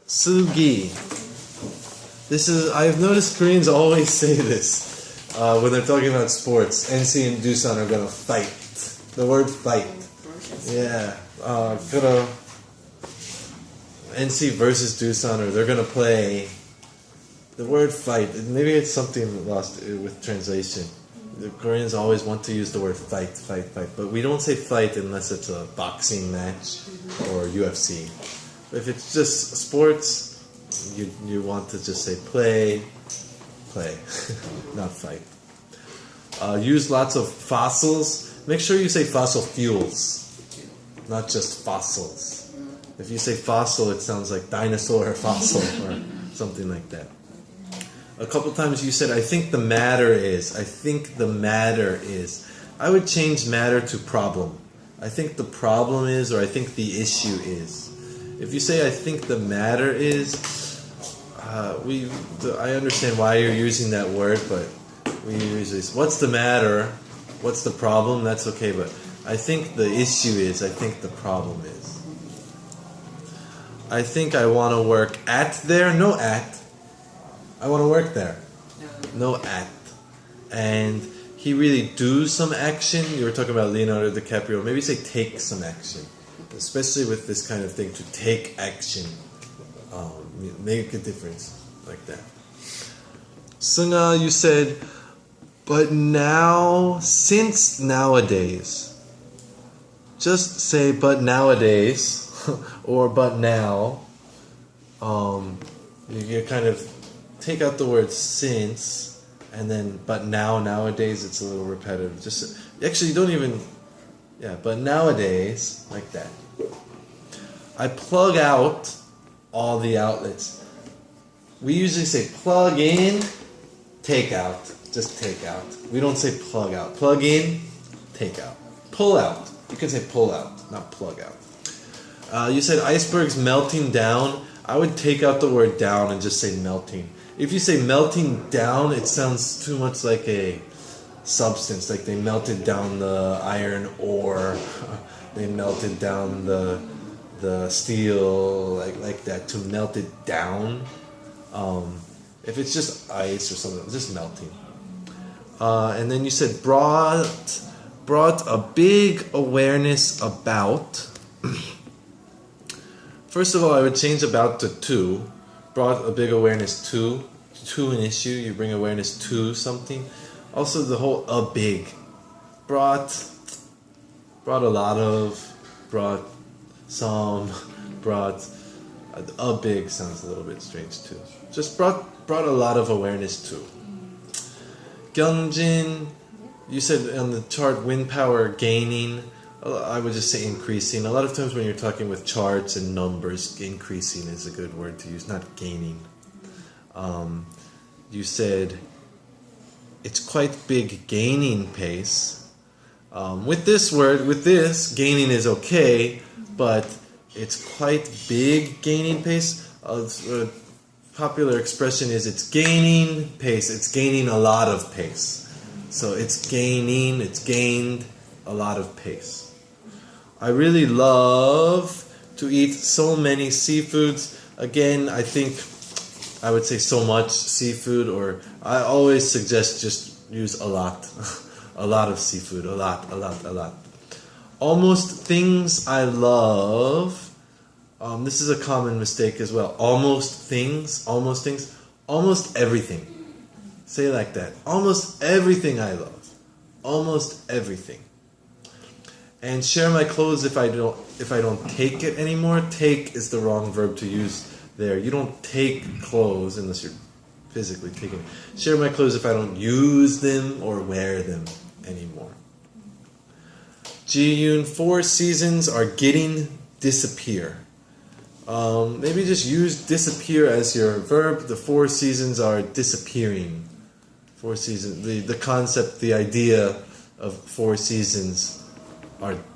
Sugi. This is, I've noticed Koreans always say this when they're talking about sports. NC and Doosan are gonna fight. The word fight. Yeah. Gonna NC versus Doosan, or they're gonna play. The word fight. Maybe it's something lost with translation. The Koreans always want to use the word fight, fight, fight. But we don't say fight unless it's a boxing match or UFC. If it's just sports, you want to just say play, not fight. Use lots of fossils. Make sure you say fossil fuels, not just fossils. If you say fossil, it sounds like dinosaur or fossil or something like that. A couple times you said, I think the matter is. I think the matter is. I would change matter to problem. I think the problem is, or I think the issue is. If you say, I think the matter is, I understand why you're using that word, but we usually say, what's the matter? What's the problem? That's okay, but I think the issue is, I think the problem is. I think I want to work at there. No at. I want to work there. No at. And he really do some action. You were talking about Leonardo DiCaprio. Maybe say take some action. Especially with this kind of thing, to take action. Make a difference. Like that. Sunga, you said, but now, since nowadays. Just say, but nowadays. Or but now. You kind of take out the word since, and then but nowadays it's a little repetitive. Just actually you don't even, but nowadays, like that. I plug out all the outlets. We usually say plug in, take out. Just take out. We don't say plug out. Plug in, take out. Pull out. You can say pull out, not plug out. You said icebergs melting down. I would take out the word down and just say melting. If you say melting down, it sounds too much like a substance, like they melted down the iron ore, they melted down the steel, like that, to melt it down. If it's just ice or something, just melting. And then you said brought a big awareness about. First of all, I would change about to. Brought a big awareness to an issue. You bring awareness to something. Also, the whole a big. Brought a lot of. Brought some. Brought a big sounds a little bit strange too. Just brought a lot of awareness to. Gyeongjin, you said on the chart wind power gaining. I would just say increasing. A lot of times when you're talking with charts and numbers, increasing is a good word to use, not gaining. You said it's quite big gaining pace. With this word, gaining is okay, but it's quite big gaining pace. A popular expression is it's gaining pace. It's gaining a lot of pace. So it's gained a lot of pace. I really love to eat so many seafoods. Again, I think I would say so much seafood, or I always suggest just use a lot. A lot of seafood. A lot. Almost things I love. This is a common mistake as well. Almost everything. Say it like that. Almost everything I love. Almost everything. And share my clothes if I don't take it anymore. Take is the wrong verb to use there. You don't take clothes unless you're physically taking it. Share my clothes if I don't use them or wear them anymore. Ji-yoon, 4 seasons are getting disappear. Maybe just use disappear as your verb. The 4 seasons are disappearing. 4 seasons. The concept, the idea of 4 seasons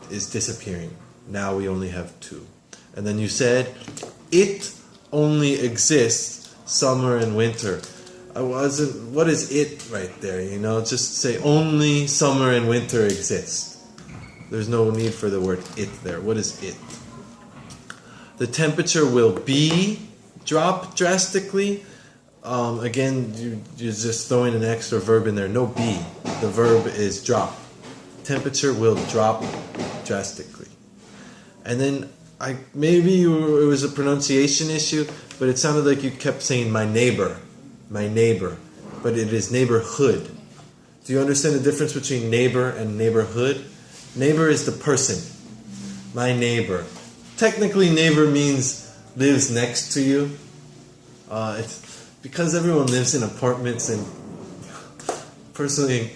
is disappearing. Now we only have 2. And then you said, it only exists summer and winter. What is it right there? Just say only summer and winter exist. There's no need for the word it there. What is it? The temperature will be Drop drastically. Again, you're just throwing an extra verb in there. No be. The verb is drop. Temperature will drop drastically. And then maybe it was a pronunciation issue, but it sounded like you kept saying my neighbor, but it is neighborhood. Do you understand the difference between neighbor and neighborhood? Neighbor is the person. My neighbor. Technically, neighbor means lives next to you. It's because everyone lives in apartments, and personally,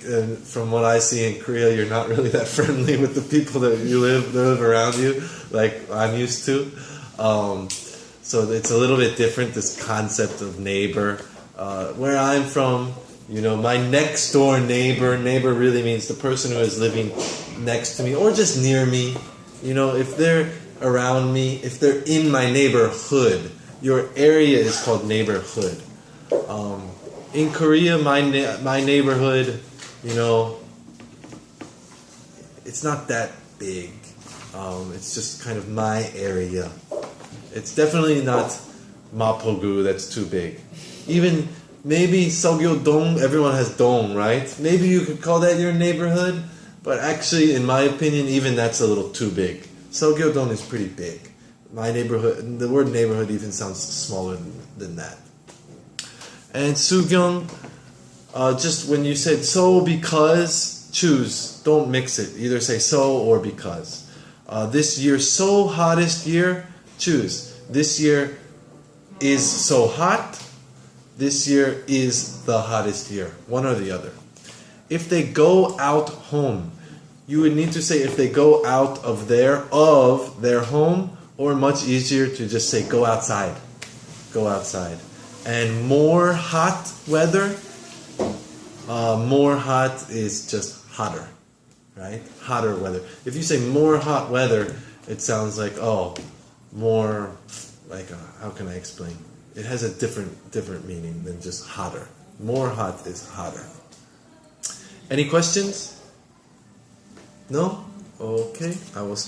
from what I see in Korea, you're not really that friendly with the people that live around you, like I'm used to. So it's a little bit different, this concept of neighbor. Where I'm from, my next door neighbor really means the person who is living next to me or just near me. If they're around me, if they're in my neighborhood, your area is called neighborhood. In Korea, my neighborhood, it's not that big. It's just kind of my area. It's definitely not Mapogu, that's too big. Even maybe Seogyo-dong, everyone has dong, right? Maybe you could call that your neighborhood, but actually, in my opinion, even that's a little too big. Seogyo-dong is pretty big. My neighborhood, the word neighborhood even sounds smaller than that. And Sugyeong, just when you said so because, choose, don't mix it. Either say so or because. This year, so hottest year, choose. This year is so hot. This year is the hottest year. One or the other. If they go out home, you would need to say if they go out of their home, or much easier to just say go outside. Go outside. And more hot weather, more hot is just hotter, right? Hotter weather. If you say more hot weather, it sounds like, more, like, how can I explain? It has a different meaning than just hotter. More hot is hotter. Any questions? No? Okay, I will